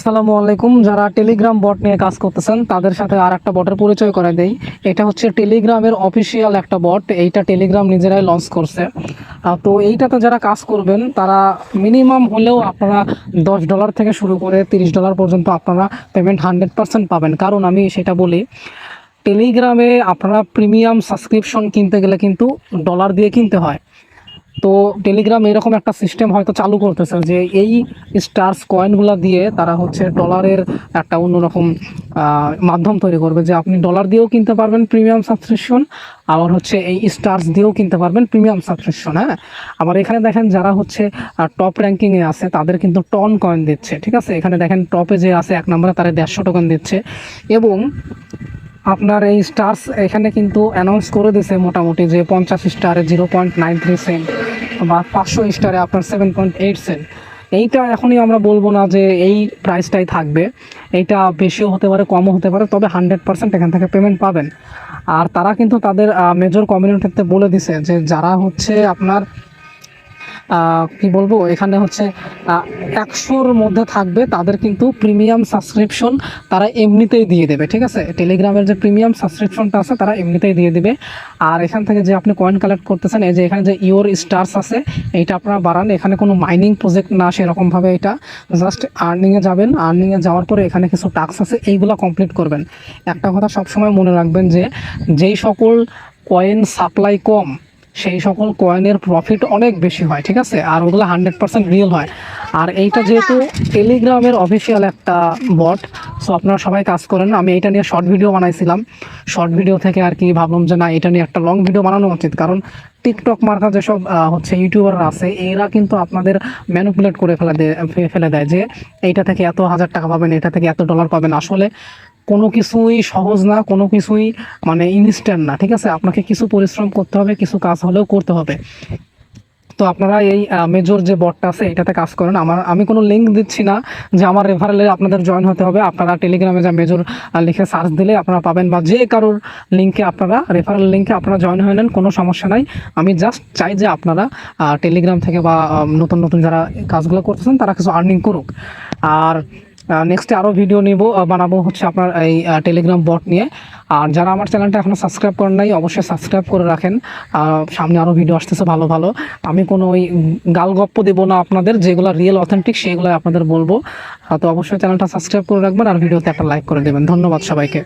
আসসালামু আলাইকুম। যারা টেলিগ্রাম বট নিয়ে কাজ করতেছেন তাদের সাথে আর একটা বটের পরিচয় করে দেই। এটা হচ্ছে টেলিগ্রামের অফিসিয়াল একটা বট। এইটা টেলিগ্রাম নিজেরাই লঞ্চ করছে। তো এইটাতে যারা কাজ করবেন তারা মিনিমাম হলেও আপনারা $10 থেকে শুরু করে $30 পর্যন্ত আপনারা পেমেন্ট 100% পাবেন। কারণ আমি সেটা বলি, টেলিগ্রামে আপনারা প্রিমিয়াম সাবস্ক্রিপশন কিনতে গেলে কিন্তু ডলার দিয়ে কিনতে হয়। তো টেলিগ্রাম এরকম একটা সিস্টেম হয়তো চালু করতেছে যে এই স্টার্স কয়েনগুলো দিয়ে তারা হচ্ছে ডলারের একটা অন্যরকম মাধ্যম তৈরি করবে, যে আপনি ডলার দিয়েও কিনতে পারবেন প্রিমিয়াম সাবস্ক্রিপশন, আবার হচ্ছে এই স্টার্স দিয়েও কিনতে পারবেন প্রিমিয়াম সাবস্ক্রিপশন। হ্যাঁ, আবার এখানে দেখেন যারা হচ্ছে টপ র্যাঙ্কিংয়ে আছে তাদের কিন্তু টন কয়েন দিচ্ছে। ঠিক আছে, এখানে দেখেন টপে যে আছে 1 নম্বরে তারা 150 টোকেন দিচ্ছে। এবং আপনার এই স্টার্স এখানে কিন্তু অ্যানাউন্স করে দিয়েছে মোটামুটি যে 50 স্টারে 0.93 সেন্ট বা 500 স্টারে আপনার 7.8 সেন্ট। এইটা এখনই আমরা বলবো না যে এই প্রাইসটাই থাকবে, এইটা বেশিও হতে পারে কমও হতে পারে, তবে 100% এখান থেকে পেমেন্ট পাবেন। আর তারা কিন্তু তাদের মেজর কমিউনিটিতে বলে দিছে যে যারা হচ্ছে আপনার কি বলবো, এখানে হচ্ছে 100-র মধ্যে থাকবে তাদের কিন্তু প্রিমিয়াম সাবস্ক্রিপশন তারা এমনিতেই দিয়ে দেবে। ঠিক আছে, টেলিগ্রামের যে প্রিমিয়াম সাবস্ক্রিপশনটা আছে তারা এমনিতেই দিয়ে দেবে। আর এখান থেকে যে আপনি কয়েন কালেক্ট করতেছেন, এই যে এখানে যে ইওর স্টার্স আছে এইটা আপনারা বাড়ান। এখানে কোনো মাইনিং প্রজেক্ট না সেরকমভাবে, এটা জাস্ট আর্নিংয়ে যাবেন। আর্নিংয়ে যাওয়ার পরে এখানে কিছু টাস্ক আছে, এইগুলো কমপ্লিট করবেন। একটা কথা সবসময় মনে রাখবেন যে যেই সকল কয়েন সাপ্লাই কম সেই সকল কয়েনের প্রফিট অনেক বেশি হয়। ঠিক আছে, আর ওগুলো 100% রিয়েল হয়। আর এইটা যেহেতু টেলিগ্রামের অফিসিয়াল একটা বট, সো আপনারা সবাই কাজ করেন। আমি এইটা নিয়ে শর্ট ভিডিও বানাইছিলাম, শর্ট ভিডিও থেকে আর কি ভাবলাম যে না, এটা নিয়ে একটা লং ভিডিও বানানো উচিত। কারণ টিকটক মার্কা যেসব হচ্ছে ইউটিউবাররা আছে এরা কিন্তু আপনাদের ম্যানিপুলেট করে ফেলে দেয় যে এইটা থেকে এত হাজার টাকা পাবেন, এটা থেকে এত ডলার পাবেন। আসলে কোনো কিছুই সহজ না, কোনো কিছুই মানে ইনস্ট্যান্ট না। ঠিক আছে, আপনাকে কিছু পরিশ্রম করতে হবে, কিছু কাজ হলেও করতে হবে। তো আপনারা এই মেজর যে বটটা আছে এটাতে কাজ করেন। আমি কোনো লিঙ্ক দিচ্ছি না যে আমার রেফারেলে আপনাদের জয়েন হতে হবে। আপনারা টেলিগ্রামে যা মেজর লিখে সার্চ দিলে আপনারা পাবেন, বা যে কারোর লিঙ্কে আপনারা রেফারেল লিঙ্কে আপনারা জয়েন হয়ে নেন, কোনো সমস্যা নাই। আমি জাস্ট চাই যে আপনারা টেলিগ্রাম থেকে বা নতুন নতুন যারা কাজগুলো করতেছেন তারা কিছু আর্নিং করুক। আর নেক্সটে আরও ভিডিও বানাবো হচ্ছে আপনার এই টেলিগ্রাম বট নিয়ে। আর যারা আমার চ্যানেলটা এখনও সাবস্ক্রাইব করেন নাই অবশ্যই সাবস্ক্রাইব করে রাখেন। সামনে আরও ভিডিও আসতেছে ভালো ভালো। আমি কোনো ওই গালগপ্প দেবো না আপনাদের, যেগুলো রিয়েল অথেন্টিক সেগুলো আপনাদের বলবো। তো অবশ্যই চ্যানেলটা সাবস্ক্রাইব করে রাখবেন আর ভিডিওতে একটা লাইক করে দেবেন। ধন্যবাদ সবাইকে।